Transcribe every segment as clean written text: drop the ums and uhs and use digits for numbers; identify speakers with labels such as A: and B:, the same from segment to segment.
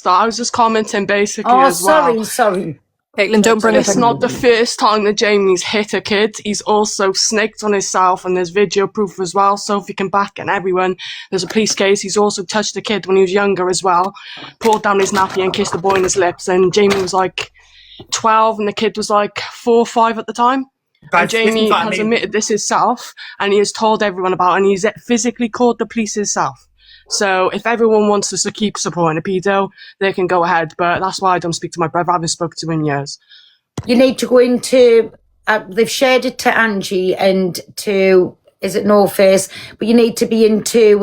A: I was just commenting basically as well.
B: Sorry.
C: Caitlin, don't bring
A: It's not the first time that Jamie's hit a kid. He's also snaked on himself, and there's video proof as well. Sophie can back and everyone. There's a police case. He's also touched a kid when he was younger as well. Pulled down his nappy and kissed the boy on his lips. And Jamie was like 12 and the kid was like 4 or 5 at the time. And Jamie has admitted this himself, and he has told everyone about it, and he's physically called the police himself. So if everyone wants us to keep supporting a pedo, they can go ahead. But that's why I don't speak to my brother. I haven't spoken to him in years.
B: You need to go into, they've shared it to Angie and to, is it No Face? But you need to be into,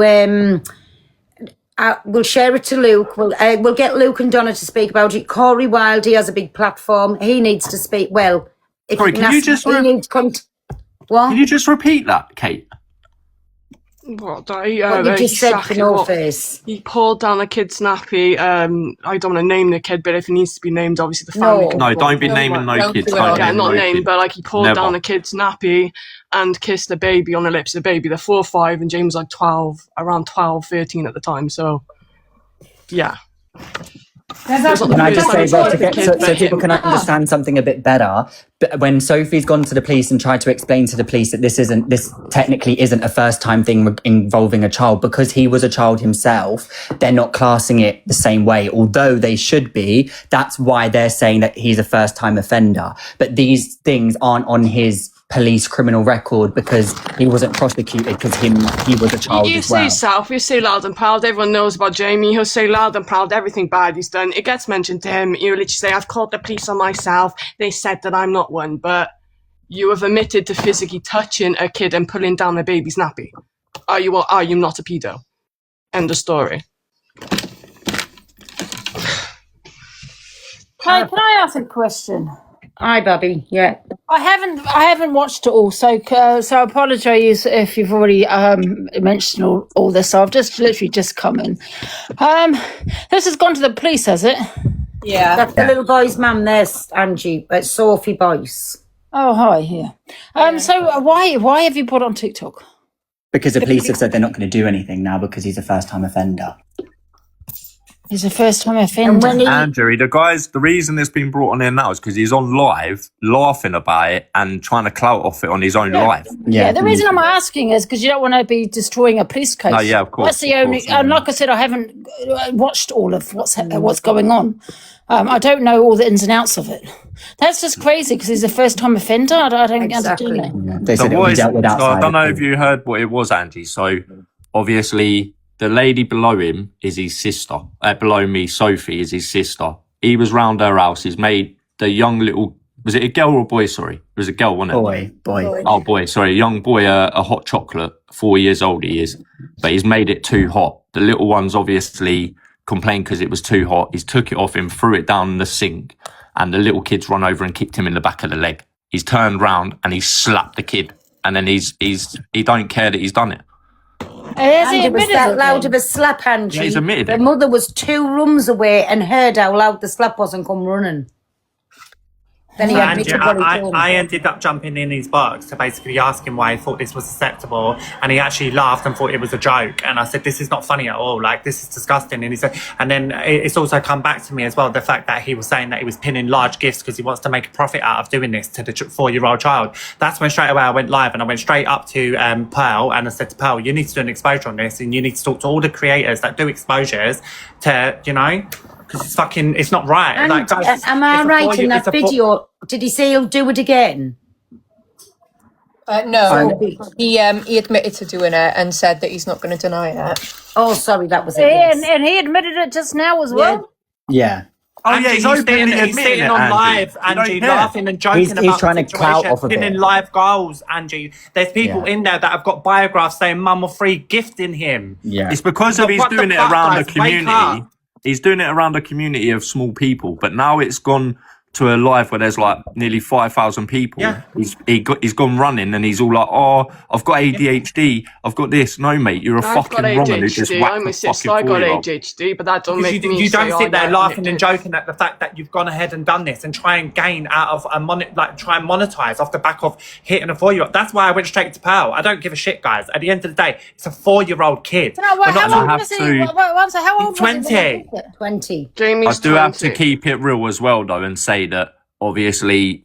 B: we'll share it to Luke. We'll get Luke and Donna to speak about it. Corey Wilde, he has a big platform. He needs to speak. Well, if
D: sorry, can you just
B: what?
D: Can you just repeat that, Kate?
A: What
B: you just said for No Face.
A: He pulled down a kid's nappy. I don't want to name the kid, but if he needs to be named, obviously the family.
D: No, don't be naming no kids.
A: Yeah, not named, but like he pulled down a kid's nappy and kissed the baby on the lips of the baby. They're 4 or 5, and James was like 12, around 12, 13 at the time. So, yeah.
E: Can I just say, well, so people can understand something a bit better, when Sophie's gone to the police and tried to explain to the police that this technically isn't a first time thing involving a child, because he was a child himself, they're not classing it the same way, although they should be. That's why they're saying that he's a first time offender. But these things aren't on his police criminal record because he wasn't prosecuted because he was a child as well.
A: You say loud and proud, everyone knows about Jamie. He'll say loud and proud everything bad he's done. It gets mentioned to him. He'll literally say, I've called the police on myself. They said that I'm not one. But you have admitted to physically touching a kid and pulling down a baby's nappy. Are you not a pedo? End of story.
F: Hi, can I ask a question?
B: Hi, Bobby. Yeah.
F: I haven't watched it all, so I apologise if you've already mentioned all this. So I've literally just come in. This has gone to the police, has it?
C: Yeah.
B: That's the little boy's mum. There's Angie. It's Sophie Boyce.
F: Oh, hi. Yeah. So why have you put it on TikTok?
E: Because the police have said they're not going to do anything now because he's a first time offender.
F: He's a first-time offender.
D: Andrew, the reason it's been brought on here now is because he's on live, laughing about it and trying to clout off it on his own live.
F: Yeah, the reason I'm asking is because you don't want to be destroying a police case.
D: No, yeah, of course.
F: That's the only. And like I said, I haven't watched all of what's going on. I don't know all the ins and outs of it. That's just crazy because he's a first-time offender. I don't understand it.
E: Yeah. They said it was dealt with outside.
D: I don't know if you heard what it was, Angie. So obviously, the lady below him is his sister. Below me, Sophie, is his sister. He was round her house. He's made the young little... Was it a girl or a boy? Sorry. It was a girl, wasn't it?
E: Boy.
D: Oh, boy. Sorry. A young boy, a hot chocolate. 4 years old he is. But he's made it too hot. The little one's obviously complained because it was too hot. He's took it off him, threw it down the sink. And the little kid's run over and kicked him in the back of the leg. He's turned round and he's slapped the kid. And then he don't care that he's done it.
B: Angie was that loud of a slap, Angie.
D: Yeah, he's admitted
B: the mother was 2 rooms away and heard how loud the slap was and come running. Then he admitted what he told
G: I ended up jumping in his box to basically ask him why he thought this was acceptable, and he actually laughed and thought it was a joke. And I said, "This is not funny at all. Like, this is disgusting." And he said, and then it's also come back to me as well, the fact that he was saying that he was pinning large gifts because he wants to make a profit out of doing this to the 4-year-old child. That's when straight away I went live and I went straight up to Pearl and I said to Pearl, "You need to do an exposure on this, and you need to talk to all the creators that do exposures to, because it's not right."
B: And
G: like, guys,
B: am I right in that video? Did he say he'll do it again?
C: No, he admitted to doing it and said that he's not going to deny it.
B: Oh, sorry, that was it.
F: And he admitted it just now as well.
E: Yeah.
G: Oh yeah, he's sitting on live, Angie, laughing and joking about
E: he's trying to clout off of
G: pinning
E: it.
G: live goals, Angie. There's people in there that have got biographs saying "Mum or free" gifting him.
E: Yeah.
D: It's because of he's doing it around a community. He's doing it around a community of small people, but now it's gone to a live where there's like nearly 5,000 people.
G: Yeah.
D: He's gone running and he's all like, "Oh, I've got ADHD. I've got this." No, mate, you're a
A: I've
D: fucking
A: got
D: woman who just
A: ADHD.
D: whacked
A: I'm
D: the
A: a sister.
D: fucking
A: I got
D: 4-year-old.
A: ADHD, but that don't make
G: You,
A: me
G: you don't
A: say,
G: sit there
A: I
G: laughing and
A: did.
G: joking at the fact that you've gone ahead and done this and try and gain out of try and monetize off the back of hitting a 4-year-old. That's why I went straight to Pearl. I don't give a shit, guys. At the end of the day, it's a 4-year-old kid.
F: No,
G: We're not
F: how old
D: have
F: was he?
D: to-
F: How old was he?
G: 20.
B: 20.
D: I
A: Jamie's
D: do have to
A: 20.
D: keep it real as well, though, and say that obviously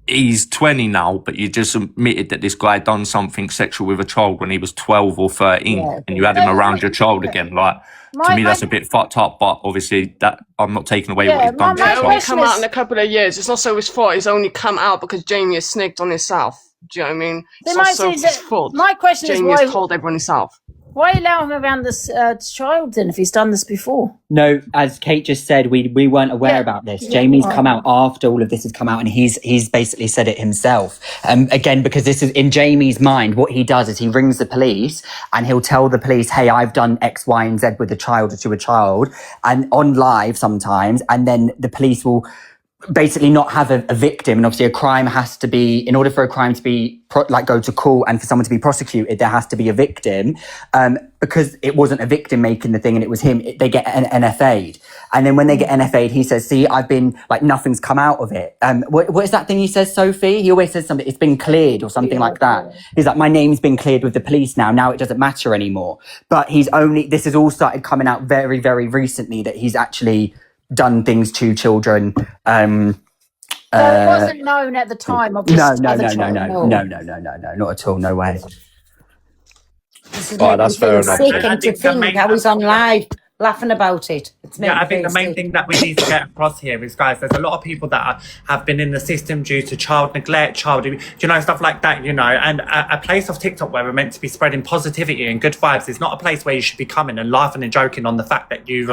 D: he's 20 now, but you just admitted that this guy done something sexual with a child when he was 12 or 13,
B: Yeah.
D: and you had him around your child again. Like, to me, that's a bit fucked up. But obviously, that I'm not taking away what he's done to
F: my
D: the
A: It
D: child.
A: only
F: question
A: come out
F: is-
A: in a couple of years. It's not so his fault. It's only come out because Jamie has snaked on himself. Do you know what I mean?
F: They
A: It's
F: might
A: not so
F: say
A: his
F: that-
A: fault.
F: my question is
A: Jamie
F: why-
A: has told everyone himself.
F: Why allow him around this child then if he's done this before?
E: No, as Kate just said, we weren't aware
F: Yeah.
E: about this.
F: Yeah.
E: Jamie's come out after all of this has come out, and he's basically said it himself. Again, because this is in Jamie's mind, what he does is he rings the police and he'll tell the police, "Hey, I've done X, Y, and Z with a child or to a child," and on live sometimes, and then the police will basically not have a victim. And obviously a crime has to be, in order for a crime to be go to court and for someone to be prosecuted, there has to be a victim. Because it wasn't a victim making the thing and it was him, they get an NFA'd. And then when they get NFA'd, he says, "See, I've been like, nothing's come out of it." What is that thing he says, Sophie? He always says something, "It's been cleared," or something like that. He's like, "My name's been cleared with the police now it doesn't matter anymore." But this has all started coming out very, very recently that he's actually done things to children.
F: So it wasn't known at the time of this
E: No,
F: other child.
E: not at all. No way.
B: This is
H: Oh,
B: making
H: that's
B: me
H: fair
B: feel
H: enough.
B: sick,
G: I
B: and to
G: think the
B: think
G: main-
B: how he's on live laughing about it. It's
G: Yeah, I
B: making
G: think
B: me
G: the main
B: sick.
G: thing that we need to get across here is, guys, there's a lot of people that have been in the system due to child neglect, stuff like that, and a place of TikTok where we're meant to be spreading positivity and good vibes is not a place where you should be coming and laughing and joking on the fact that you've,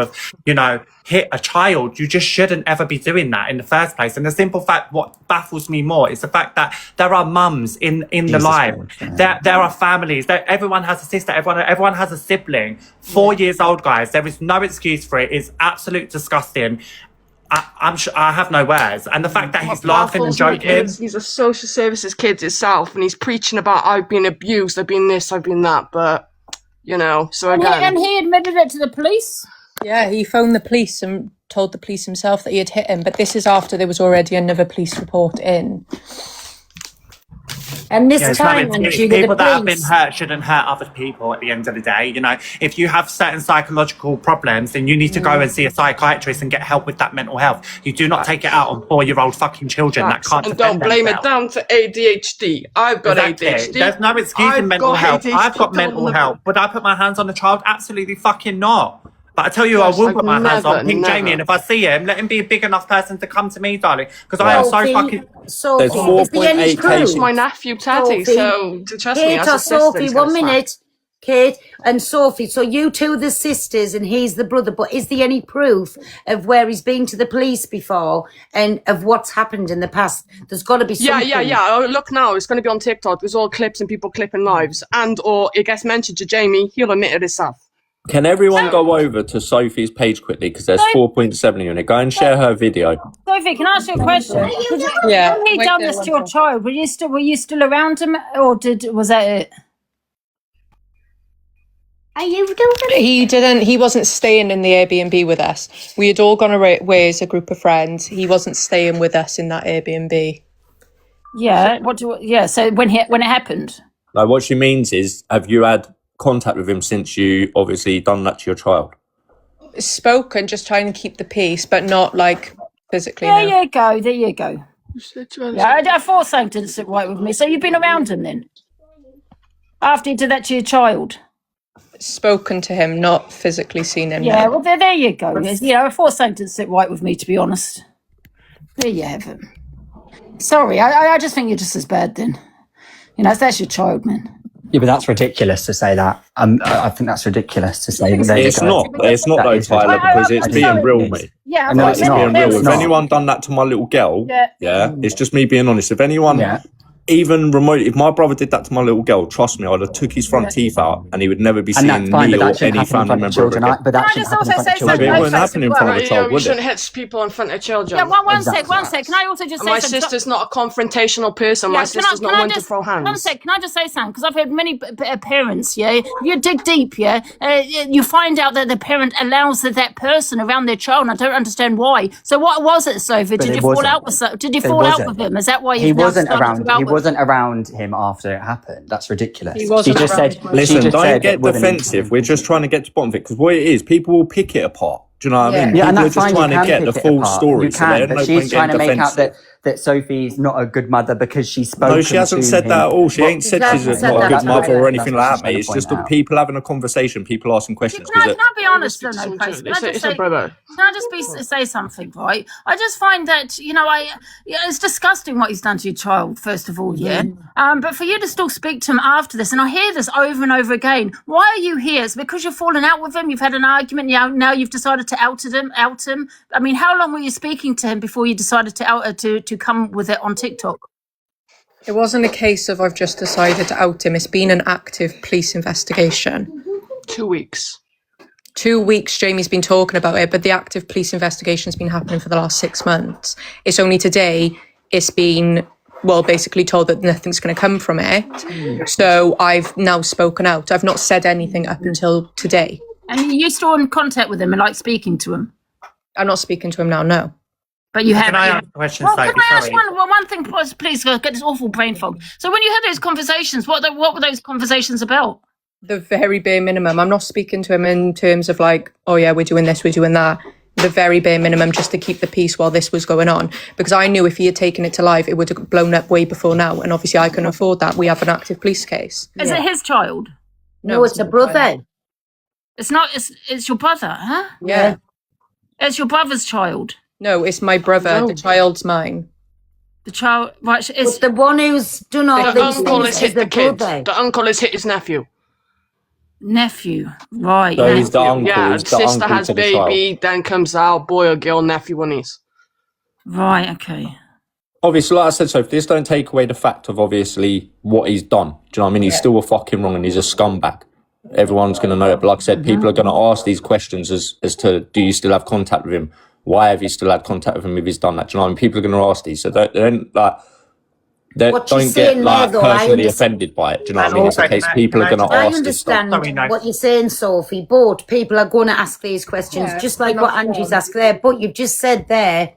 G: hit a child. You just shouldn't ever be doing that in the first place. And the simple fact, what baffles me more is the fact that there are mums in the
E: Jesus
G: live.
E: Christ.
G: There are families. Everyone has a sister. Everyone has a sibling. 4 years old, guys. There is no excuse for it. It's absolute disgusting. I'm sure I have no words. And the fact that he's laughing and
A: Baffles me
G: joking.
A: is He's a social services kid himself, and he's preaching about, "I've been abused, I've been this, I've been that." But so again,
F: And he admitted it to the police?
C: Yeah, he phoned the police and told the police himself that he had hit him. But this is after there was already another police report in.
B: And this
G: It's not
B: time,
G: an excuse.
B: Andrew, with
G: People
B: the
G: that have been
B: police.
G: hurt shouldn't hurt other people at the end of the day. If you have certain psychological problems, then you need to go and see a psychiatrist and get help with that mental health. You do not take it out on 4-year-old fucking children that can't
A: and
G: defend
A: don't blame it
G: themselves.
A: down to ADHD. I've got
G: Exactly.
A: ADHD.
G: There's no excuse in
A: I've
G: mental
A: got
G: health.
A: ADHD,
G: I've got
A: don't
G: mental
A: look-
G: health. Would I put my hands on a child? Absolutely fucking not. But I tell you, I
A: Yes,
G: will
A: I've
G: put my hands on
A: never,
G: Pink
A: never.
G: Jamie, and if I see him, let him be a big enough person to come to me, darling. Because I am so
B: Sophie,
G: fucking.
B: Sophie,
H: There's
B: is there any
H: 4.8
B: proof?
H: cases.
A: It's my nephew Teddy,
B: Sophie.
A: so trust me,
B: Kate
A: as
B: or
A: a sister,
B: Sophie,
A: he's gonna
B: 1
A: smack.
B: minute. Kate and Sophie, so you two are the sisters and he's the brother, but is there any proof of where he's been to the police before and of what's happened in the past? There's got to be
A: Yeah,
B: something.
A: yeah. Oh, look now, it's going to be on TikTok. There's all clips and people clipping lives, or it gets mentioned to Jamie. He'll admit it himself.
H: Can everyone go over to Sophie's page quickly because there's 4.7 unit. Go and share her video.
F: Sophie, can I ask you a question?
C: Yeah.
F: When he
C: Wait
F: done
C: there,
F: this
C: one
F: to your
C: second.
F: child, were you still around him, or was that it?
C: He wasn't staying in the Airbnb with us. We had all gone away as a group of friends. He wasn't staying with us in that Airbnb.
F: Yeah. So when it happened,
H: No, what she means is, have you had contact with him since you obviously done that to your child?
C: Spoken, just trying to keep the peace, but not like physically.
F: there
C: no.
F: you go. There you go. Yeah, I thought something didn't sit right with me. So you've been around him then? After he did that to your child?
C: Spoken to him, not physically seen him.
F: Yeah,
C: no.
F: well, there you go. I thought something didn't sit right with me, to be honest. There you have it. Sorry, I just think you're just as bad then. That's your child, man.
E: Yeah, but that's ridiculous to say that. I think that's ridiculous to say that. There you
H: It's
E: go.
H: not. It's not
E: That
H: though,
E: is
H: Tyler,
F: ridiculous.
H: because it's
F: I'm
H: being
F: sorry.
H: real, mate.
F: Yeah,
E: No,
F: well,
E: it's
H: It's
E: not.
H: being real.
E: It's
H: If
E: not.
H: anyone done that to my little girl,
F: Yeah.
H: yeah, it's just me being honest. If anyone
E: Yeah.
H: even remote, if my brother did that to my little girl, trust me, I'd have took his front teeth out and he would never be
E: And
H: seeing
E: that's fine,
H: me
E: but
H: or
E: that shouldn't
H: any
E: happen in
H: family
E: front of
H: member
E: children.
H: again.
E: But that
F: Can I
E: shouldn't
F: just
E: happen in
F: also
E: front of
F: say
H: No, but
E: children.
H: it wouldn't
F: something?
H: happen in front of a
A: Yeah,
H: child,
A: we
H: would
A: shouldn't
H: it?
A: hit people in front of children.
F: Yeah, one
E: Exactly.
F: sec, one sec. Can I also just
A: And
F: say
A: my
F: something?
A: sister's not a confrontational person.
F: Yeah,
A: My sister's not one to throw
F: one
A: hands.
F: sec, can I just say something? Because I've heard many parents, yeah, if you dig deep, yeah, you find out that the parent allows that person around their child, and I don't understand why. So what was it, Sophie?
E: But
F: Did
E: it
F: you fall
E: wasn't.
F: out with Did you
E: It
F: fall out
E: wasn't.
F: with him? Is that why
E: He
F: you've now
E: wasn't
F: started to
E: around.
F: go out
E: He
F: with
E: wasn't around him after it happened. That's ridiculous.
C: He wasn't
E: She just
C: around
E: said.
C: him.
E: she
H: Listen,
E: just
H: don't
E: said
H: get
E: it wouldn't-
H: defensive. We're just trying to get to the bottom of it because what it is, people will pick it apart. Do you know what I mean?
E: Yeah, and
H: People are
E: that's
H: just
E: fine.
H: trying
E: You
H: to
E: can
H: get the
E: pick it
H: full
E: apart.
H: story.
E: You
H: So
E: can,
H: there's
E: but
H: no
E: she's
H: point
E: trying to
H: getting
E: make out
H: defensive.
E: that Sophie's not a good mother because she's spoken.
H: No, she hasn't
E: to
H: said
E: him.
H: that at all. She ain't said
B: She
H: she's
B: hasn't said
H: not a
B: that
H: good
B: at
H: mother
B: all.
H: or anything
E: That's
H: like that,
E: what
H: mate.
E: I'm
H: It's
E: trying
H: just
E: to
H: the
E: point out.
H: people having a conversation, people asking questions.
F: Can I be honest,
A: Speak
F: though,
A: to
F: no,
A: some
F: Face?
A: children.
F: Can I
A: It's
F: just
A: a
F: say,
A: brother.
F: can I just say something, right? I just find that, it's disgusting what he's done to your child, first of all, yeah? But for you to still speak to him after this, and I hear this over and over again, why are you here? It's because you've fallen out with him, you've had an argument, now you've decided to out him. I mean, how long were you speaking to him before you decided to come with it on TikTok?
C: It wasn't a case of I've just decided to out him. It's been an active police investigation.
A: 2 weeks.
C: 2 weeks Jamie's been talking about it, but the active police investigation's been happening for the last 6 months. It's only today it's been, basically told that nothing's going to come from it. So I've now spoken out. I've not said anything up until today.
F: And you're still in contact with him and like speaking to him?
C: I'm not speaking to him now.
F: But you
G: Can
F: have.
G: I ask a question,
F: Well,
G: Sophie?
F: can I ask
G: Sorry.
F: one thing, please? Get this awful brain fog. So when you had those conversations, what were those conversations about?
C: The very bare minimum. I'm not speaking to him in terms of like, oh yeah, we're doing this, we're doing that. The very bare minimum just to keep the peace while this was going on. Because I knew if he had taken it to live, it would have blown up way before now. And obviously I couldn't afford that. We have an active police case.
F: Is it his child?
B: No, it's a brother.
F: It's not. It's your brother, huh?
C: Yeah.
F: It's your brother's child.
C: No, it's my brother.
A: No.
C: The child's mine.
F: The child, right? It's
B: But the one who's done all
A: The
B: these
A: uncle
B: things
A: has
B: is
A: hit
B: the
A: the kid.
B: brother.
A: The uncle has hit his nephew.
F: nephew, right?
H: So he's the uncle.
A: Yeah,
H: He's the
A: sister
H: uncle
A: has
H: to the child.
A: baby, then comes out, boy or girl, nephew or niece.
F: Right. Okay.
H: Obviously, like I said, so this don't take away the fact of obviously what he's done. Do you know what I mean? He's still a fucking wrong and he's a scumbag. Everyone's going to know it. But like I said, people are going to ask these questions as to, do you still have contact with him? Why have you still had contact with him if he's done that? Do you know what I mean? People are going to ask these. So don't
B: What you're
H: don't
B: saying
H: get like
B: there, though, I
H: personally
B: understand-
H: offended by it. Do you know what I
G: And
H: mean? It's
G: also,
H: a case
G: can I-
H: people are
G: can I
H: going to
B: I
H: ask this stuff.
B: understand
G: Sorry, no.
B: what you're saying, Sophie, but people are going to ask these questions,
C: Yeah,
B: just like
C: they're
B: what
C: not
B: Angie's
C: wrong.
B: asked there. But you've just said there,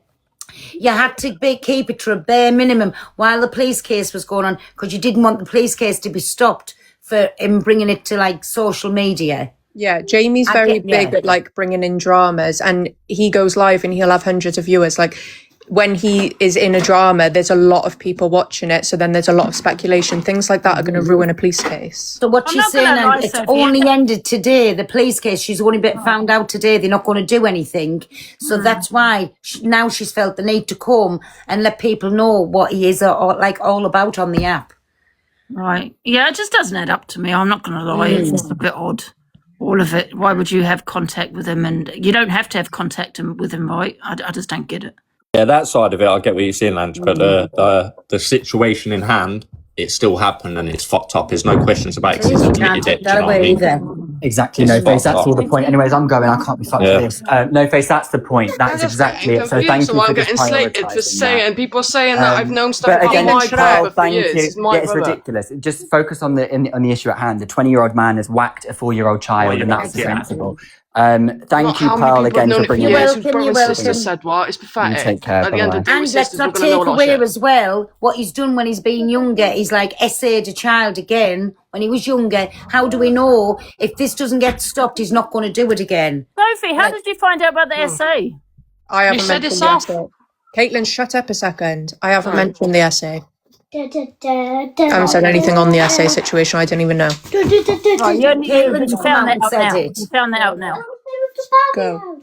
B: you had to keep it to a bare minimum while the police case was going on, because you didn't want the police case to be stopped for him bringing it to like social media.
C: Yeah, Jamie's
B: I
C: very
B: get- yeah.
C: big at like bringing in dramas, and he goes live and he'll have hundreds of viewers. Like when he is in a drama, there's a lot of people watching it, so then there's a lot of speculation. Things like that are going to ruin a police case.
B: So what
F: I'm
B: she's
F: not gonna
B: saying,
F: lie,
B: and it's
F: Sophie.
B: only ended today, the police case, she's only been found out today, they're not going to do anything. So that's why now she's felt the need to come and let people know what he is or like all about on the app.
F: Right. Yeah, it just doesn't add up to me. I'm not going to lie. It's just a bit odd. All of it. Why would you have contact with him? And you don't have to have contact with him, right? I just don't get it.
H: Yeah, that side of it, I get what you're saying, Ange, but the situation in hand, it still happened and it's fucked up. There's no questions about it 'cause he's
B: You can't
H: admitted
B: take
H: it. Do you
B: that
H: know what I
B: away
H: mean?
B: either.
E: Exactly,
H: It's
E: no face.
H: fucked
E: That's
H: up.
E: all the point. Anyways, I'm going. I can't be fucked
H: Yeah.
E: with this. No face. That's the point. That is exactly it. So thank you
A: I'm
E: for
A: getting
E: just
A: slated for
E: prioritising
A: saying,
E: that.
A: people are saying that I've known stuff
E: But
A: about
E: again,
A: my
E: Pearl,
A: brother for
E: thank
A: years.
E: you.
A: It's my
E: Yeah, it's
A: brother.
E: ridiculous. Just focus on the issue at hand. The 20-year-old man has whacked a 4-year-old child,
G: Well,
E: and that's
G: yeah.
E: sensible. Thank
A: Not
E: you,
A: how many
E: Pearl,
A: people have
E: again
A: known
E: for
A: it for
E: bringing
B: You're
A: years.
E: it.
A: His
B: welcome,
A: brother
B: you're
A: and sister
B: welcome.
A: said what? It's pathetic.
E: take care,
A: At the end of the day,
B: And
A: his
B: let's
A: sisters are
B: not
A: going to know
B: take
A: a lot of
B: away
A: shit.
B: as well what he's done when he's been younger. He's like essayed a child again when he was younger. How do we know if this doesn't get stopped, he's not going to do it again?
F: Sophie, how did you find out about the essay?
C: I haven't
A: said
C: mentioned
A: yourself.
C: the essay. Caitlin, shut up a second. I haven't mentioned the essay. I haven't said anything on the essay situation. I don't even know.
F: Right,
B: Caitlin's
F: you
B: come
F: found
B: out
F: that
B: and
F: out
B: said
F: now.
B: it.
F: You found that out now.
C: Go.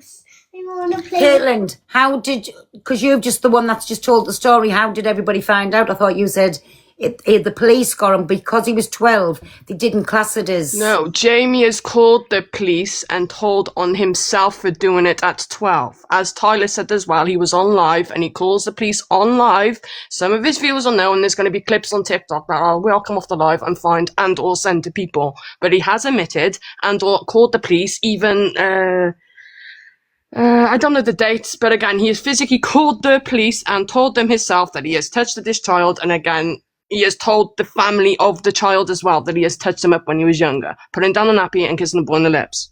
B: Caitlin, how did, because you're just the one that's just told the story, how did everybody find out? I thought you said the police got him because he was 12. They didn't class it as...
A: No, Jamie has called the police and told on himself for doing it at 12. As Tyler said as well, he was on live and he calls the police on live. Some of his viewers will know, and there's going to be clips on TikTok that I will come off the live and find and or send to people. But he has admitted and or called the police even... I don't know the dates, but again, he has physically called the police and told them himself that he has touched this child, and again, he has told the family of the child as well that he has touched him up when he was younger, putting down a nappy and kissing the boy on the lips.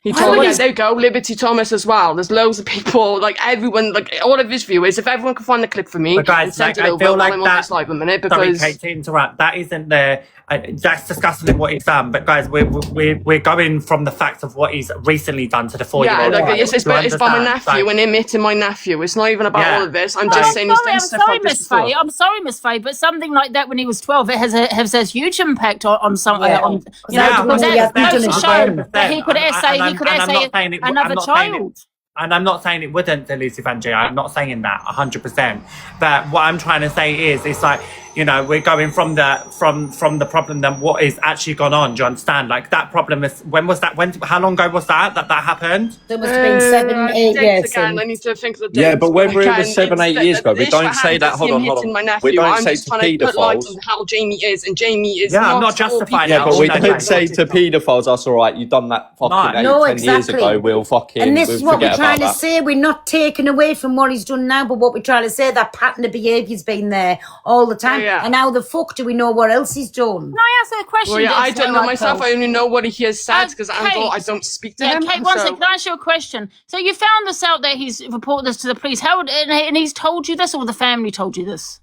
A: He told, there you go, Liberty Thomas as well. There's loads of people, like everyone, like all of his viewers. If everyone can find the clip for me,
G: But guys,
A: and send
G: like,
A: it
G: I
A: over
G: feel
A: while
G: like
A: I'm on
G: that-
A: this live a minute,
G: Sorry,
A: because
G: Kate, to interrupt. That isn't the. That's disgusting what he's done. But guys, we're going from the fact of what he's recently done to the 4-year-old.
A: like it's about my
G: understand?
A: nephew and admitting my nephew. It's not even about
G: Yeah.
A: all of this. I'm
F: Oh,
A: just saying he's done
F: I'm
A: stuff
F: sorry,
A: like this
F: Miss Faye.
A: before.
F: I'm sorry, Miss Faye, but something like that when he was 12, it has huge impact on some.
B: Yeah.
F: On, you
G: Yeah,
F: know, because
B: he hasn't
F: that
B: done
F: goes
B: it
F: to show
B: again.
F: that he could essay another child.
G: And I'm not saying it wouldn't, Elise Evangelia. I'm not saying that 100%. But what I'm trying to say is, it's like, you know, we're going from the problem than what is actually gone on. Do you understand? Like that problem is, when was that? How long ago was that happened?
B: There must have been 7, 8
A: Dates
B: years
A: again.
B: since.
A: I need to think of the dates.
H: Yeah, but whether it was
A: again,
H: 7, 8
A: it's
H: years ago,
A: the
H: we
A: issue
H: don't
A: at
H: say
A: hand
H: that.
A: is
H: Hold
A: him
H: on, hold
A: hitting
H: on.
A: my
H: We
A: nephew.
H: don't
A: I'm
H: say
A: just
H: to
A: trying to put light
H: paedophiles.
A: on how Jamie is, and Jamie is
G: Yeah, I'm
A: not
G: not justifying
A: all
G: it.
A: people
H: Yeah, but we
G: No,
H: don't
G: no,
H: say to paedophiles, that's all right, you've done that fucking
G: No.
H: 8, 10 years
B: exactly.
H: ago, we'll fucking
B: And this
H: we'll
B: is what we're
H: forget
B: trying
H: about
B: to
H: that.
B: say. We're not taking away from what he's done now, but what we're trying to say, that pattern of behaviour's been there all the time.
A: Yeah.
B: And how the fuck do we know what else he's done?
F: Can I ask a question?
A: Well, yeah, I
F: Dexter,
A: don't know
F: like,
A: myself. I only know what he has said because
F: Kate.
A: I don't speak to
F: Yeah,
A: him.
F: Kate, one
A: so-
F: second. Can I ask you a question? So you found this out that he's reported this to the police. And he's told you this, or the family told you this?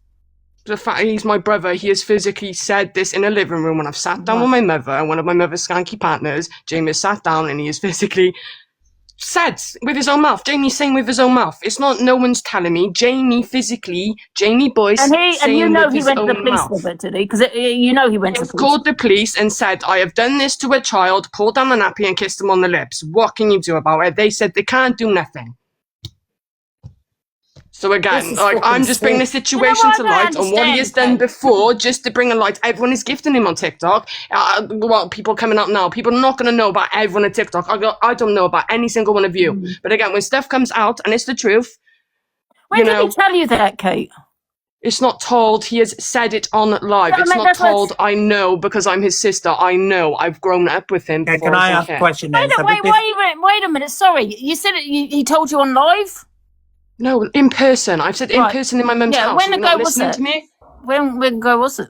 A: The fact he's my brother, he has physically said this in a living room when I've sat down with my mother and one of my mother's skanky partners. Jamie has sat down and he has physically said with his own mouth. Jamie's saying with his own mouth. It's not no one's telling me. Jamie Boyce
F: And you
A: saying
F: know
A: with
F: he
A: his
F: went to the
A: own
F: police
A: mouth.
F: with it, did he? Because you know he went to
A: He
F: the police.
A: called the police and said, I have done this to a child, pulled down the nappy and kissed him on the lips. What can you do about it? They said they can't do nothing. So again,
B: This is
A: like, I'm
B: fucking
A: just bringing the
B: sick.
A: situation
F: what?
A: to
F: I
A: light on what he has
F: understand,
A: done
F: Kate.
A: before, just to bring a light. Everyone is gifting him on TikTok. Well, people coming out now, people are not going to know about everyone on TikTok. I don't know about any single one of you.
F: Mm.
A: But again, when stuff comes out and it's the truth,
F: When
A: you
F: did
A: know,
F: he tell you that, Kate?
A: it's not told. He has said it on live.
F: Yeah,
A: It's
F: mate,
A: not
F: that's what-
A: told. I know because I'm his sister. I know. I've grown up with him.
G: Okay,
A: before
G: can I
A: was
G: ask a
A: kid.
G: question then?
F: Wait
G: So
F: a minute, wait a minute. Sorry, you said he told you on live.
A: No, in person. I've said in
F: Right.
A: person in my mum's
F: Yeah,
A: house.
F: when
A: You're
F: ago
A: not
F: was
A: listening
F: it?
A: to me?
F: When ago was it?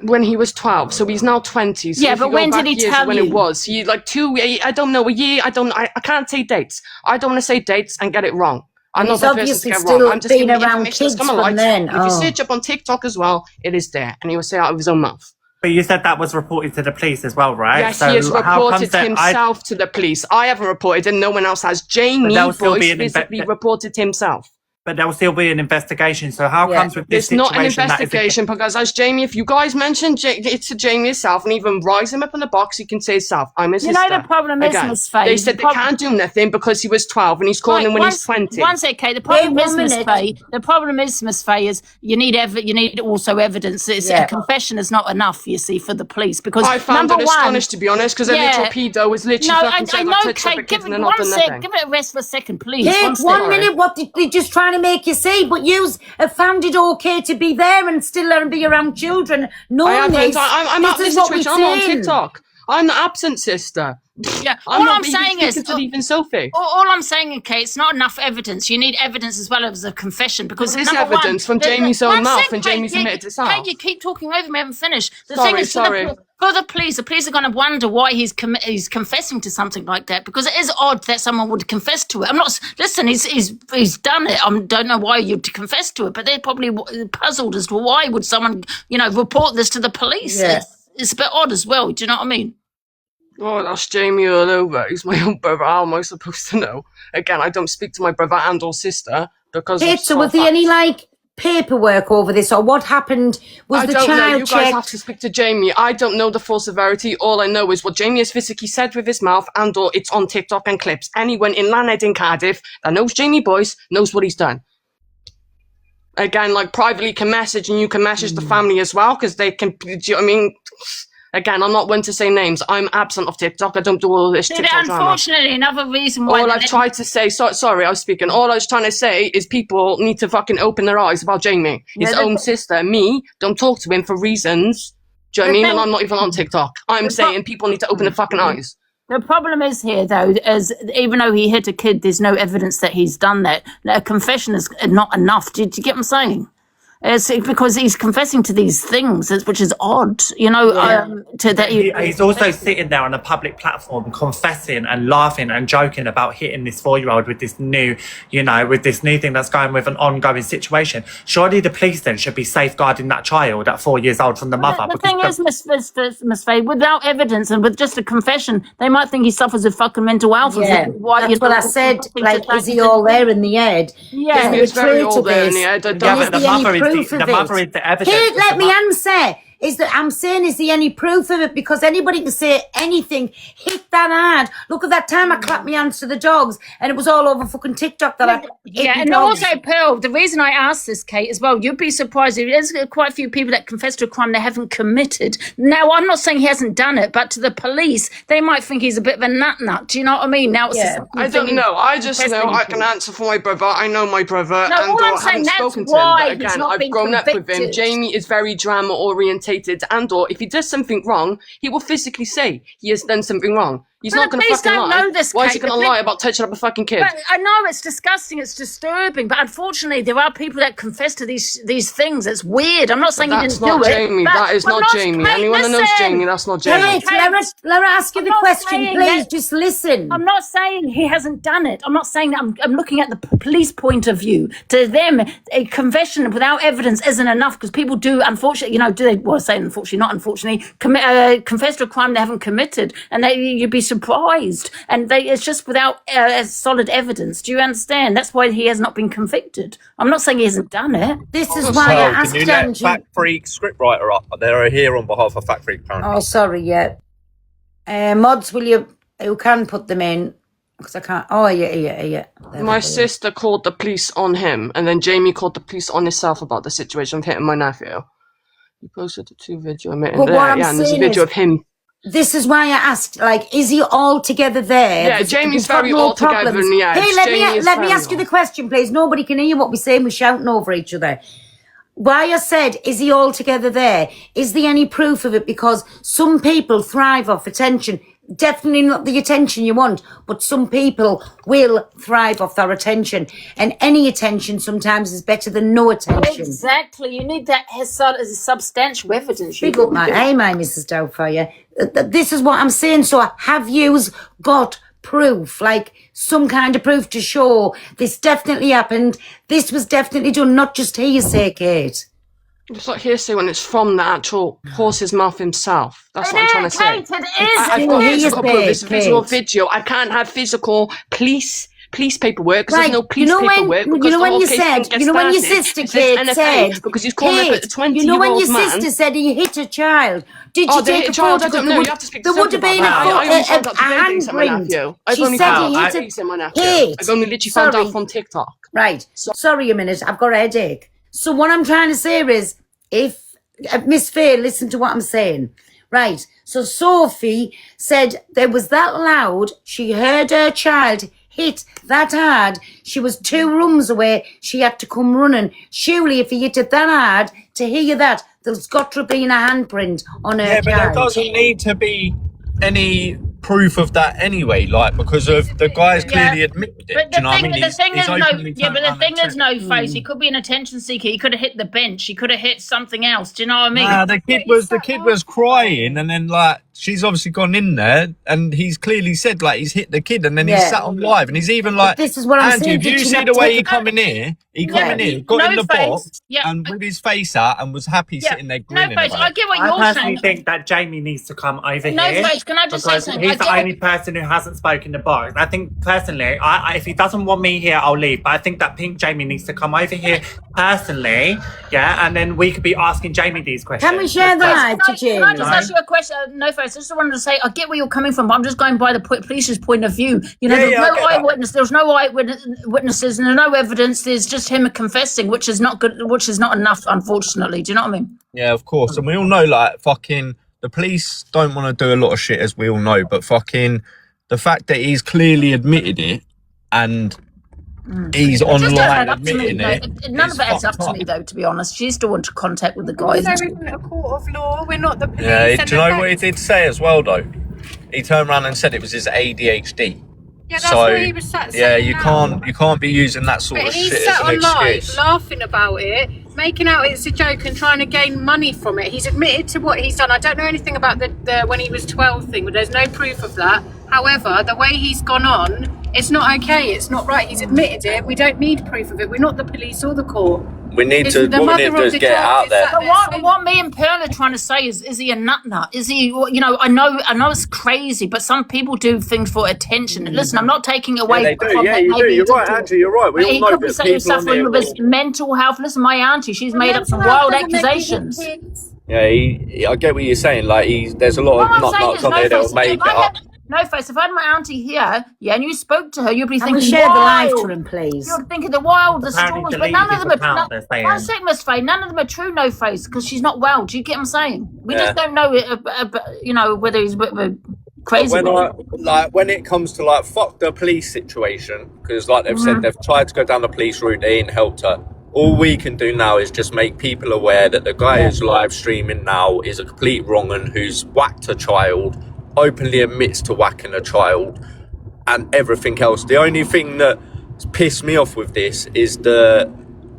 A: When he was 12, so he's now 20. So
F: Yeah,
A: if
F: but
A: you go
F: when did
A: back
F: he
A: years
F: tell
A: when
F: you?
A: it was? He like 2 I don't know, a year. I can't say dates. I don't want to say dates and get it wrong. I'm
B: And
A: not
B: he's
A: the person to
B: obviously
A: get
B: still
A: wrong. I'm just
B: been
A: giving the
B: around
A: information that's
B: kids
A: come
B: from
A: alive.
B: then.
A: If you
B: Oh.
A: search up on TikTok as well, it is there, and he will say out of his own mouth.
G: But you said that was reported to the police as well, right?
A: Yes,
G: So
A: he has
G: how comes
A: reported
G: that
A: himself to the police. I haven't reported, and no one else has. Jamie
G: there'll still
A: Boyce
G: be an
A: physically reported himself.
G: But there will still be an investigation. So how
B: Yeah.
G: comes with this
A: It's not an
G: situation that is
A: investigation because, as Jamie, if you guys mention it to Jamie himself and even rise him up in the box, he can say himself, I'm his
F: You know
A: sister.
F: the problem is,
A: Again,
F: Miss Faye,
A: they
F: the
A: said they
F: prob-
A: can't do nothing because he was 12 and he's calling him when he's 20.
F: One sec, Kate. The problem
B: Wait,
F: is,
B: one
F: Miss
B: minute.
F: Faye. The problem is, Miss Faye, is you need also evidence. It's,
B: Yeah.
F: A confession is not enough, you see, for the police because
A: I found
F: number
A: it
F: one.
A: astonished, to be honest, because a
F: Yeah.
A: literal pedo was literally
F: No, I
A: fucking said,
F: know,
A: I've touched up a
F: Kate.
A: kid
F: Give
A: and
F: it
A: they're not
F: one
A: done
F: sec.
A: nothing.
F: Give it a rest for a second, please.
B: Kate,
F: One sec.
B: 1 minute, what they're just trying to make you say, but you have found it okay to be there and still let him be around children. No,
A: I haven't.
B: this,
A: I'm
B: this
A: out of
B: is
A: this
B: what we're
A: situation. I'm on
B: saying.
A: TikTok. I'm the absent sister.
F: Yeah.
A: I'm
F: All
A: not
F: I'm
A: even
F: saying is,
A: speaking to even Sophie.
F: all I'm saying, okay, it's not enough evidence. You need evidence as well as a confession because
A: Well, there's
F: number one,
A: evidence from
F: the-
A: Jamie's own
F: one
A: mouth
F: sec,
A: and
F: Kate,
A: Jamie's admitted it
F: Kate,
A: himself.
F: you keep talking over me. I haven't finished. The
A: Sorry,
F: thing is,
A: sorry.
F: for the police are going to wonder why he's confessing to something like that because it is odd that someone would confess to it. I'm not. Listen, he's done it. I don't know why you'd confess to it, but they're probably puzzled as to why would someone report this to the police.
B: Yeah.
F: It's a bit odd as well. Do you know what I mean?
A: Oh, that's Jamie all over. He's my own brother. How am I supposed to know? Again, I don't speak to my brother and or sister because
B: Kate, so was there any paperwork over this, or what happened? Was
A: I
B: the
A: don't know.
B: child
A: You guys have
B: checked?
A: to speak to Jamie. I don't know the full severity. All I know is what Jamie has physically said with his mouth and or it's on TikTok and clips. Anyone in Lanhead in Cardiff that knows Jamie Boyce knows what he's done. again, like privately can message, and you can message the family as well, because they can, do you know what I mean? Again, I'm not one to say names. I'm absent of TikTok. I don't do all this TikTok drama.
F: Unfortunately, another reason why...
A: All I've tried to say, sorry, I was speaking. All I was trying to say is people need to fucking open their eyes about Jamie. His own sister, me, don't talk to him for reasons. Do you know what I mean? And I'm not even on TikTok. I'm saying people need to open their fucking eyes.
F: The problem is here, though, is even though he hit a kid, there's no evidence that he's done that. A confession is not enough. Do you get what I'm saying? It's because he's confessing to these things, which is odd, you know.
G: He's also sitting there on a public platform confessing and laughing and joking about hitting this 4-year-old with this new, with this new thing that's going with an ongoing situation. Surely the police then should be safeguarding that child at 4 years old from the mother.
F: The thing is, Miss Faye, without evidence and with just a confession, they might think he suffers with fucking mental health.
B: Yeah, that's what I said. Like, is he all there in the head?
F: Yeah,
A: it's very all there in the head.
G: The mother is the evidence.
B: Here, let me answer. I'm saying, is there any proof of it? Because anybody can say anything. Hit that hard. Look at that time I clapped my hands to the dogs, and it was all over fucking TikTok that I hit
F: and
B: dogs.
F: also, Pearl, the reason I asked this, Kate, as well, you'd be surprised. There's quite a few people that confess to a crime they haven't committed. Now, I'm not saying he hasn't done it, but to the police, they might think he's a bit of a nut. Do you know what I mean? Now,
A: I don't know. I just know I can answer for my brother. I know my brother,
F: No,
A: and
F: all I'm
A: I
F: saying,
A: haven't
F: that's
A: spoken to
F: why
A: him. But
F: he's
A: again,
F: not
A: I've
F: been
A: grown up with him.
F: convicted.
A: Jamie is very drama orientated, and/or if he does something wrong, he will physically say he has done something wrong. He's
F: But
A: not going to
F: police
A: fucking
F: don't
A: lie.
F: know this,
A: Why is
F: Kate.
A: he going to lie about touching up a fucking kid?
F: But I know it's disgusting, it's disturbing, but unfortunately, there are people that confess to these things. It's weird. I'm not saying he
A: That's
F: didn't
A: not
F: do
A: Jamie.
F: it.
A: That is not Jamie.
F: Kate,
A: Anyone that knows
F: listen.
A: Jamie, that's not Jamie.
B: Kate, let her ask you the
F: not
B: question,
F: saying
B: please.
F: that-
B: Just listen.
F: I'm not saying he hasn't done it. I'm not saying that. I'm looking at the police point of view. To them, a confession without evidence isn't enough because people do, unfortunately, unfortunately, not unfortunately, confess to a crime they haven't committed, and you'd be surprised. And it's just without solid evidence. Do you understand? That's why he has not been convicted. I'm not saying he hasn't done it.
B: This is why I asked
H: Can you let
B: Angie.
H: Fact Freak scriptwriter up? They're here on behalf of Fact Freak, apparently.
B: Oh, sorry, yeah. Mods, you can put them in? Because I can't. Oh, yeah.
A: My sister called the police on him, and then Jamie called the police on himself about the situation of hitting my nephew. He posted the 2 video of it,
B: But what I'm
A: and there's a
B: saying
A: video
B: is-
A: of him.
B: This is why I asked, like, is he all together there?
A: Yeah, Jamie's very all together, and yeah,
B: Hey,
A: Jamie is
B: let me
A: very
B: ask you the question, please. Nobody can hear what we're saying. We're shouting over each other. Why I said, is he all together there? Is there any proof of it? Because some people thrive off attention. Definitely not the attention you want, but some people will thrive off their attention. And any attention sometimes is better than no attention.
F: Exactly. You need that as substantial evidence.
B: Big up my Mrs. Doubtfire. This is what I'm saying. So have yous got proof, like some kind of proof to show this definitely happened? This was definitely done, not just hearsay, Kate.
A: It's like hearsay when it's from the actual horse's mouth himself. That's what I'm trying to say.
F: Kate, it is.
A: I've got
B: Hearsay,
A: physical proof. It's a visual
B: Kate.
A: video. I can't have physical police paperwork because
B: Right,
A: there's no police paperwork.
B: when you sister Kate said,
A: because he's calling
B: Kate,
A: a 20-year-old
B: you know when your
A: man.
B: sister said he hit a child. Did
A: Oh,
B: you
A: they
B: take
A: hit
B: a
A: a child?
B: photo?
A: I don't know. You have to speak to
B: There would have
A: Sophie
B: been a
A: about that. I only found out today that he's my
B: handprint.
A: nephew. I've
B: She
A: only
B: said
A: found
B: he
A: out
B: hit
A: he's my nephew.
B: Kate,
A: I've only literally found
B: sorry.
A: out from TikTok.
B: Right. Sorry a minute. I've got a headache. So what I'm trying to say is, if Miss Faye, listen to what I'm saying. Right. So Sophie said there was that loud. She heard her child hit that hard. She was 2 rooms away. She had to come running. Surely if he hit it that hard, to hear that, there's got to have been a handprint on her
H: Yeah, but there
B: child.
H: doesn't need to be any proof of that anyway, like, because of the guy's clearly admitted it.
F: But
H: Do
F: the
H: you know what I
F: thing,
H: mean?
F: the
H: He's-
F: thing
H: he's
F: is no,
H: openly
F: yeah, but the
H: turned
F: thing
H: around
F: is
H: and
F: no face. He could be an attention seeker. He could have hit the bench. He could have hit something else. Do you know what I mean?
H: Nah, the kid was crying, and then like she's obviously gone in there, and he's clearly said like he's hit the kid, and then he's
B: Yeah.
H: sat on live, and he's even like,
B: this is what I'm
H: Andrew,
B: saying,
H: do you
B: did you
H: see
B: not
H: the way
B: take
H: he
B: the-
H: come in here? He come
F: Yeah,
H: in here, got
F: no
H: in the
F: face.
H: box,
F: Yeah.
H: and with his face out, and was happy
F: Yeah.
H: sitting there
F: No
H: grinning.
F: face.
H: about
F: I
H: it.
F: get what
G: I
F: you're
G: personally
F: saying.
G: think that Jamie needs to come over
F: No,
G: here.
F: Rach, can I just say
G: because
F: something?
G: he's the only person who hasn't spoken to box. I think personally, if he doesn't want me here, I'll leave. But I think that Pink Jamie needs to come over here personally, yeah, and then we could be asking Jamie these questions.
B: Can we share the live to
F: Can I
B: Jamie?
F: just ask you a question? No, I just wanted to say, I get where you're coming from, but I'm just going by the police's point of view. You know,
H: Yeah, yeah, I
F: there's
H: get
F: no
H: that.
F: eyewitness, there's no eyewitnesses, and there's no evidence. There's just him confessing, which is not good, which is not enough, unfortunately. Do you know what I mean?
H: Yeah, of course. And we all know, like, fucking, the police don't want to do a lot of shit, as we all know, but fucking, the fact that he's clearly admitted it and he's
F: It just doesn't
H: online
F: add up to me.
H: admitting
F: No,
H: it.
F: none of
H: is
F: it adds up
H: fucked
F: to me, though, to be honest. She still wants contact with the guys.
I: There isn't a court of law. We're not the police.
H: Yeah,
I: and
H: do you know
I: the
H: what he
I: facts-
H: did say as well, though? He turned around and said it was his ADHD.
I: Yeah, that's what he was saying.
H: Yeah, you
I: now.
H: can't be using that sort
I: But
H: of
I: he's
H: shit
I: sat
H: as
I: on
H: an
I: live
H: excuse.
I: laughing about it, making out it's a joke and trying to gain money from it. He's admitted to what he's done. I don't know anything about the when he was 12 thing, but there's no proof of that. However, the way he's gone on, it's not okay. It's not right. He's admitted it. We don't need proof of it. We're not the police or the court.
H: We need to,
I: The
H: what we need to
I: mother
H: do
I: of
H: is
I: the
H: get it
I: child
H: out
I: is
H: there.
I: sat
F: But
I: there saying-
F: what me and Pearl are trying to say is he a nut? Is he, you know, I know it's crazy, but some people do things for attention. Listen, I'm not taking away
H: Yeah, they do.
F: from
H: Yeah,
F: it.
H: you do.
F: Maybe
H: You're
F: he
H: right,
F: did.
H: Andrew. You're right. We
F: But
H: all
F: he
H: know
F: could be
H: that
F: saying
H: people on
F: suffering
H: here
F: with his mental health. Listen, my auntie, she's made up some
I: Mental health
F: wild
I: doesn't make you
F: accusations.
I: kids.
H: Yeah, I get what you're saying. Like, there's a lot
F: What
H: of
F: I'm saying
H: nut-nuts
F: is,
H: on there that'll make it up.
F: No face. If I had my auntie here, yeah, and you spoke to her, you'd be
B: Can
F: thinking,
B: we share the live
F: wild.
B: to him, please?
F: You're thinking the wildest
G: Apparently
F: stories, but none of
G: deleted
F: them
G: his account,
F: are.
G: they're saying.
F: One second, Miss Faye, none of them are true. No face, because she's not well. Do you get what I'm saying? We
H: Yeah.
F: just don't know, you know, whether he's a bit of a crazy.
H: When it comes to, like, fuck the police situation, because, like they've said, they've tried to go down the police route, they ain't helped her. All we can do now is just make people aware that the guy who's live streaming now is a complete wrong'un who's whacked a child, openly admits to whacking a child, and everything else. The only thing that pissed me off with this is the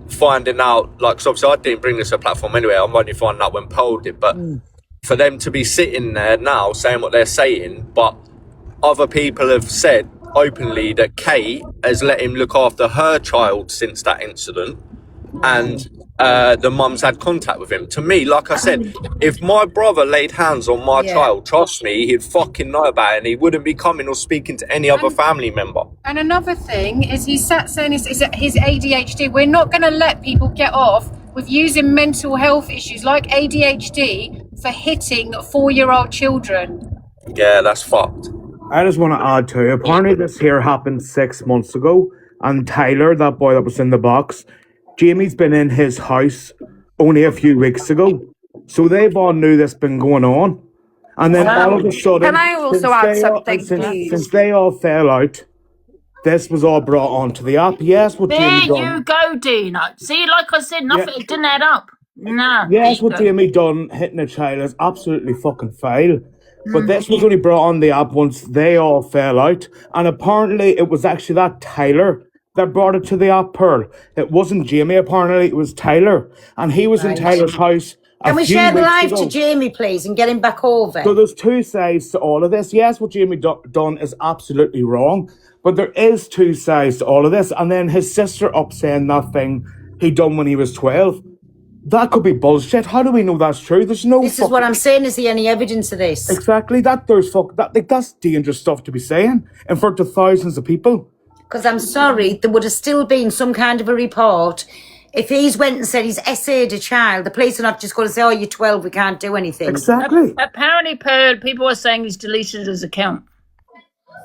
H: finding out, like, 'cause obviously I didn't bring this to a platform anyway, I'm only finding out when Pearl did, but for them to be sitting there now saying what they're saying, but other people have said openly that Kate has let him look after her child since that incident, and the mum's had contact with him. To me, like I said, if my brother laid hands on my child, trust me, he'd fucking know about it, and he wouldn't be coming or speaking to any other family member.
I: And another thing is he sat saying is his ADHD. We're not going to let people get off with using mental health issues like ADHD for hitting 4-year-old children.
H: Yeah, that's fucked.
J: I just want to add to it. Apparently, this here happened 6 months ago, and Tyler, that boy that was in the box, Jamie's been in his house only a few weeks ago, so they've all knew this been going on, and then all of a sudden,
K: Can I also add something, please?
J: Since they all fell out, this was all brought onto the app. Yes, what
F: There
J: Jamie
F: you
J: done.
F: go, Dina. See, like I said, nothing. It didn't add up. Nah.
J: Yes,
F: there
J: what
F: you go.
J: Jamie done hitting a child is absolutely fucking foul. But this was only brought on the app once they all fell out. And apparently it was actually that Tyler that brought it to the app, Pearl. It wasn't Jamie, apparently, it was Tyler. And he was in Tyler's house a
B: Can we
J: few
B: share the
J: weeks
B: live
J: ago.
B: to Jamie, please, and get him back over?
J: So there's two sides to all of this. Yes, what Jamie done is absolutely wrong. But there is two sides to all of this. And then his sister up saying that thing he done when he was 12. That could be bullshit. How do we know that's true? There's no.
B: This is what I'm saying. Is there any evidence of this?
J: Exactly. That's dangerous stuff to be saying in front of thousands of people.
B: Because I'm sorry, there would have still been some kind of a report. If he's went and said he's essayed a child, the police are not just going to say, "Oh, you're 12, we can't do anything."
J: Exactly.
F: Apparently, people are saying he's deleted his account.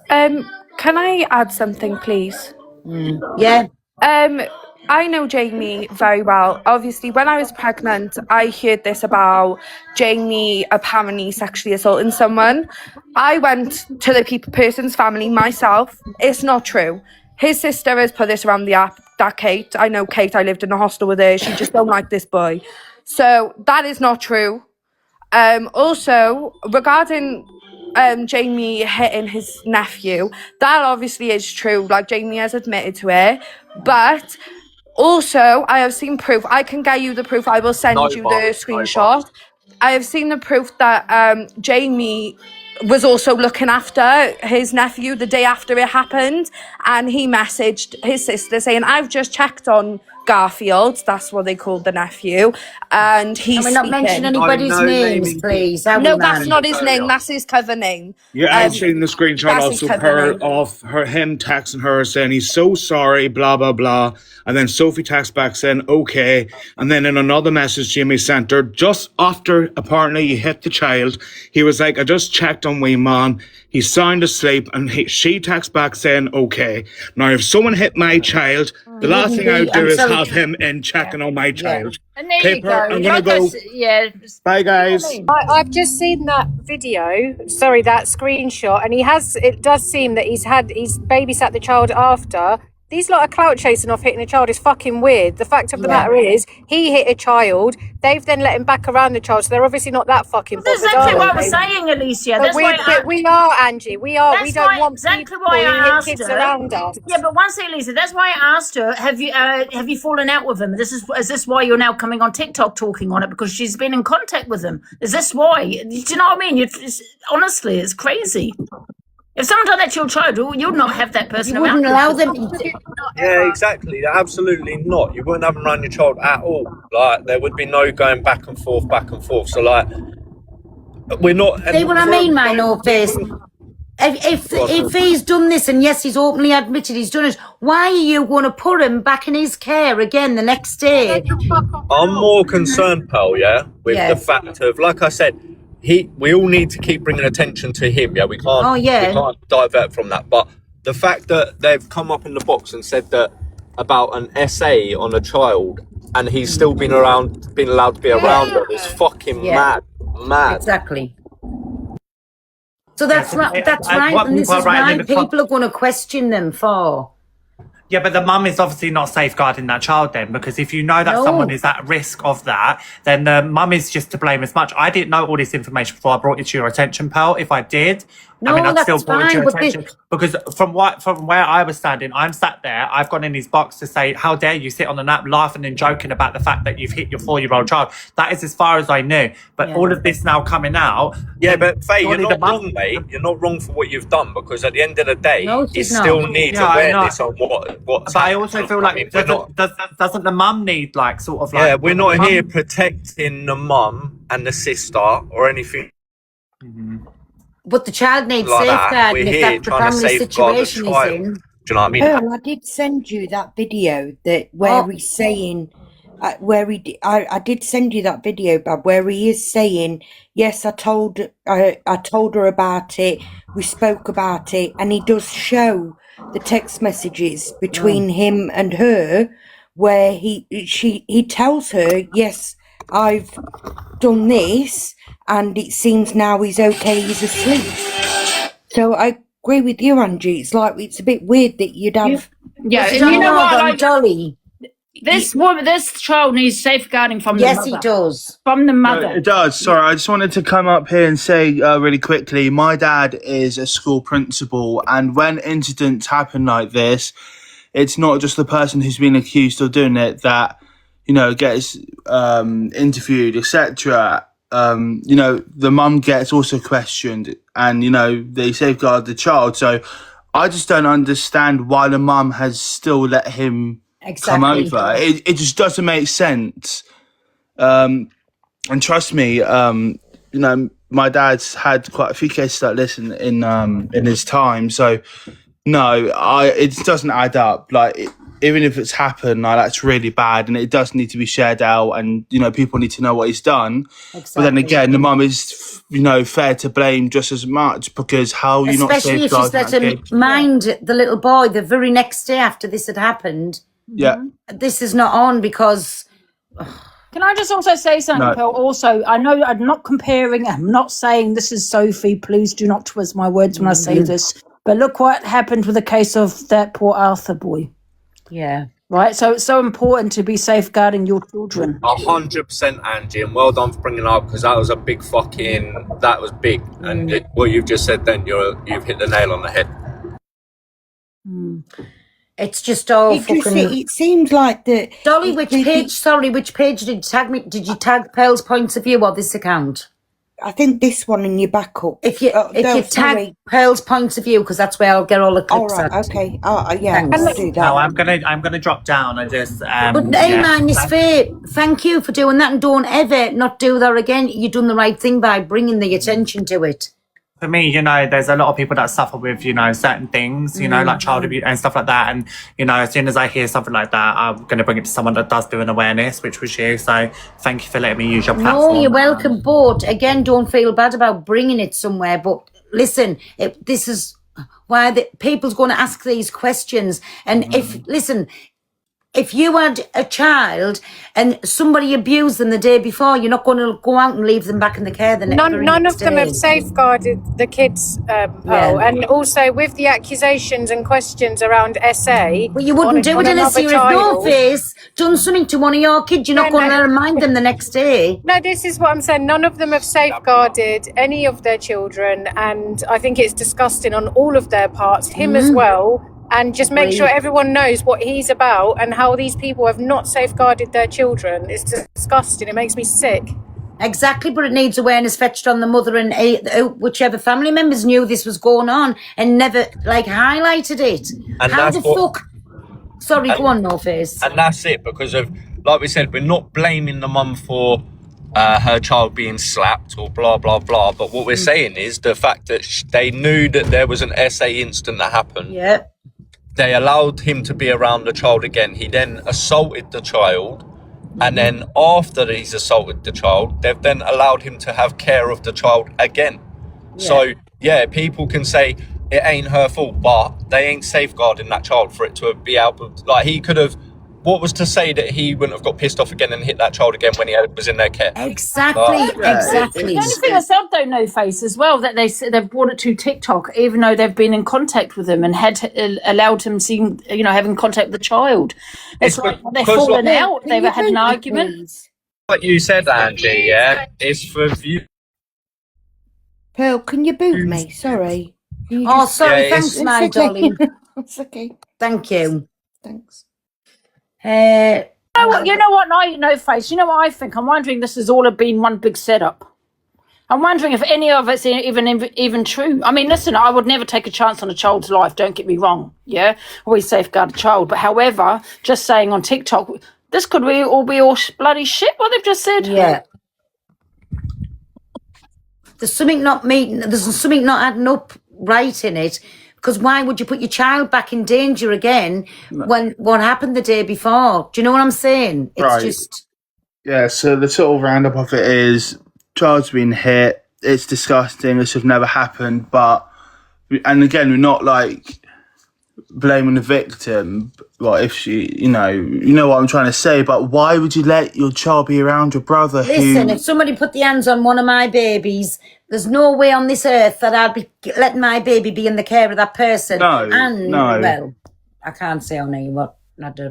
K: Can I add something, please?
B: Yeah.
K: I know Jamie very well. Obviously, when I was pregnant, I heard this about Jamie apparently sexually assaulting someone. I went to the person's family myself. It's not true. His sister has put this around the app, that Kate. I know Kate, I lived in a hostel with her. She just don't like this boy. So that is not true. Also, regarding Jamie hitting his nephew, that obviously is true. Like, Jamie has admitted to it. But also, I have seen proof. I can get you the proof. I will send you the screenshot. I have seen the proof that Jamie was also looking after his nephew the day after it happened, and he messaged his sister saying, "I've just checked on Garfield, that's what they called the nephew, and he's
B: Can we not mention
K: speaking.
B: anybody's
H: I know
B: names,
H: naming
B: please? Are we,
K: No, that's
B: man?
K: not his name. That's his cover name.
J: Yeah, I've seen the screenshot
K: that's
J: also
K: his cover name.
J: him texting her saying he's so sorry, blah blah blah, and then Sophie texts back saying okay, and then in another message Jimmy sent her just after apparently he hit the child, he was like, I just checked on wee man, he's sound asleep, and she texts back saying okay. Now if someone hit my child, the last thing I would do is have him in checking on my child.
I: And there
J: Okay,
I: you go.
J: I'm gonna
I: Like
J: go.
I: yeah.
J: Bye guys.
I: I've just seen that video, that screenshot, and it does seem that he's babysat the child after. These lot are clout chasing off hitting a child is fucking weird. The fact of the matter is, he hit a child, they've then let him back around the child, so they're obviously not that fucking bothered.
F: That's exactly what I was
I: they?
F: saying, Alicia.
I: But
F: That's why
I: we are, Angie. We are. We
F: That's
I: don't
F: why-
I: want
F: exactly
I: people
F: why I
I: who hit
F: asked
I: kids
F: her.
I: around us.
F: Yeah, but one second, Lisa. That's why I asked her. Have you fallen out with him? Is this why you're now coming on TikTok talking on it because she's been in contact with him? Is this why? Do you know what I mean? Honestly, it's crazy. If someone done that to your child, you'd not have that person
B: You
F: around.
B: wouldn't allow them.
H: Yeah, exactly. Absolutely not. You wouldn't have them around your child at all. Like, there would be no going back and forth. So, like, we're not.
B: See what I mean, my no face? If he's done this, and yes, he's openly admitted he's done it, why are you going to put him back in his care again the next day?
H: I'm more concerned, pal, with
B: Yeah.
H: the fact of, like I said, we all need to keep bringing attention to him, we can't, we can't divert from that. But the fact that they've come up in the box and said that about an essay on a child, and he's still been allowed to be around her, is fucking mad.
B: Exactly. So that's right. That's
G: and
B: right,
G: what
B: and this
G: people
B: is
G: are writing
B: why
G: in the
B: people are going to question them for.
G: Yeah, but the mum is obviously not safeguarding that child then, because if you know that
B: No.
G: someone is at risk of that, then the mum is just to blame as much. I didn't know all this information before I brought it to your attention, pal. If I did,
B: No,
G: I'd
B: that's
G: still brought it to
B: fine,
G: your
B: but
G: attention. Because from where I was standing, I'm sat there, I've gone in his box to say, how dare you sit on the nap laughing and joking about the fact that you've hit your 4-year-old child. That is as far as I knew. But all of this now coming out.
H: Yeah, but Faye, you're
G: surely
H: not
G: the mum-
H: wrong, mate. You're not wrong for what you've done, because at the end of the day,
B: No,
H: you
B: she's
H: still
B: not.
H: need
G: Yeah, I know.
H: awareness on what's
G: But I
H: happening.
G: also feel like,
H: I mean, we're not,
G: doesn't the mum need like sort of like...
H: yeah, we're not
G: mum-
H: here protecting the mum and the sister or anything
B: But the child needs
H: like that.
B: safeguarding
H: We're
B: if
H: here
B: that's the
H: trying to
B: family
H: safeguard the
B: situation he's
H: child.
B: in.
H: Do you know what I mean?
L: Pearl, I did send you that video where he's saying, I did send you that video, Bob, where he is saying, yes, I told her about it, we spoke about it, and he does show the text messages between him and her, where he tells her, yes, I've done this, and it seems now he's okay, he's asleep. So I agree with you, Angie. It's like, it's a bit weird that you'd have...
F: Yeah, and
B: Don't
F: you know
B: know
F: what?
B: them,
F: Like,
B: Dolly.
F: this child needs safeguarding from the
B: Yes,
F: mother.
B: he does.
F: From the mother.
M: It does. Sorry, I just wanted to come up here and say really quickly, my dad is a school principal, and when incidents happen like this, it's not just the person who's been accused of doing it that, gets interviewed, etc. The mum gets also questioned, and, they safeguard the child. So I just don't understand why the mum has still let him come over. It just doesn't make sense. And trust me, my dad's had quite a few cases like this in his time. So no, it doesn't add up. Like, even if it's happened, like, that's really bad, and it does need to be shared out, and people need to know what he's done. But then again, the mum is fair to blame just as much, because how you not
B: Especially if she's
M: safeguarding
B: let
M: that
B: him
M: kid?
B: mind the little boy the very next day after this had happened.
M: Yeah.
B: This is not on because...
F: Can I just also say something,
M: No.
F: Pearl? Also, I know I'm not comparing, I'm not saying this is Sophie. Please do not twist my words when I say this. But look what happened with the case of that poor Arthur boy.
B: Yeah.
F: Right? So it's so important to be safeguarding your children.
H: 100%, Angie, and well done for bringing it up, because that was a big that was big. And what you've just said then, you've hit the nail on the head.
B: It's just all
L: It seems like that...
B: Dolly, which page did you tag me? Did you tag Pearl's points of view on this account?
L: I think this one in your backup.
B: If you tag Pearl's points of view, because that's where I'll get all the clips.
L: All right,
B: at.
L: okay. Yeah,
B: Thanks.
L: I'll do that.
G: No, I'm gonna drop down and just.
B: But hey, man, it's fair. Thank you for doing that, and don't ever not do that again. You've done the right thing by bringing the attention to it.
G: For me, you know, there's a lot of people that suffer with, you know, certain things, you know, like child abuse and stuff like that. And, you know, as soon as I hear something like that, I'm going to bring it to someone that does do an awareness, which was you. So thank you for letting me use your platform.
B: No, you're welcome. But again, don't feel bad about bringing it somewhere. But listen, this is why people's going to ask these questions. And if you had a child and somebody abused them the day before, you're not going to go out and leave them back in the care the next day.
I: None of them have safeguarded the kids, Pearl. And also with the accusations and questions around SA.
B: But you wouldn't do it unless you had no face, done something to one of your kids. You're not going to remind them the next day.
I: No, this is what I'm saying. None of them have safeguarded any of their children. And I think it's disgusting on all of their parts, him as well. And just make sure everyone knows what he's about and how these people have not safeguarded their children. It's disgusting. It makes me sick.
B: Exactly, but it needs awareness fetched on the mother and whichever family members knew this was going on and never, highlighted it.
H: And
B: how
H: that's
B: the fuck... Sorry, go on, No Face.
H: And that's it, because of, like we said, we're not blaming the mum for her child being slapped or blah, blah, blah. But what we're saying is the fact that they knew that there was an SA incident that happened.
B: Yeah.
H: They allowed him to be around the child again. He then assaulted the child. And then after he's assaulted the child, they've then allowed him to have care of the child again. Yeah. So, yeah, people can say it ain't her fault, but they ain't safeguarding that child for it to be able... he could have... What was to say that he wouldn't have got pissed off again and hit that child again when he was in their care?
B: Exactly.
F: The only thing that's up though, No Face, as well, that they've brought it to TikTok, even though they've been in contact with him and had allowed him having contact with the child. It's like they've fallen out. They've had an argument.
H: Like you said, Angie, yeah, it's for you.
L: Pearl, can you boot me? Sorry.
B: Sorry. Thanks, my darling.
L: It's okay.
B: Thank you.
L: Thanks.
F: You know what, No Face, you know what I think? I'm wondering this has all been one big setup. I'm wondering if any of it's even true. I mean, listen, I would never take a chance on a child's life, don't get me wrong, yeah? Always safeguard a child. But however, just saying on TikTok, this could be all bloody shit, what they've just said.
B: Yeah. There's something not adding up right in it. Because why would you put your child back in danger again when what happened the day before? Do you know what I'm saying? It's just...
M: Yeah, so the sort of roundup of it is child's been hit. It's disgusting. This should never happened. And again, we're not blaming the victim. If she, you know what I'm trying to say. But why would you let your child be around your brother?
B: Listen, if somebody put the hands on one of my babies, there's no way on this earth that I'd be letting my baby be in the care of that person.
M: No.
B: Well, I can't say on here what.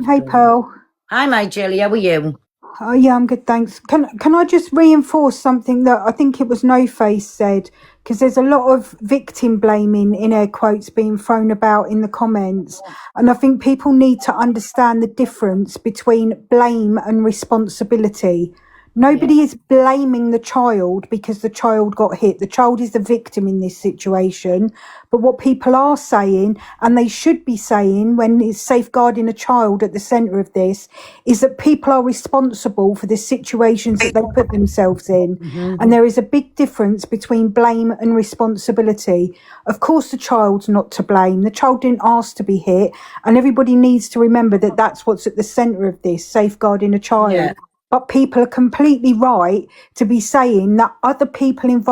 N: Hey, Pearl.
B: Hi, my Jelly. How are you?
N: Oh, yeah, I'm good, thanks. Can I just reinforce something that I think it was No Face said? Because there's a lot of victim blaming, in air quotes, being thrown about in the comments. And I think people need to understand the difference between blame and responsibility. Nobody is blaming the child because the child got hit. The child is the victim in this situation. But what people are saying, and they should be saying when it's safeguarding a child at the centre of this, is that people are responsible for the situations that they put themselves in. Mm-hmm. And there is a big difference between blame and responsibility. Of course, the child's not to blame. The child didn't ask to be hit. And everybody needs to remember that that's what's at the centre of this, safeguarding a child. Yeah. But people are completely right to be saying that other people involved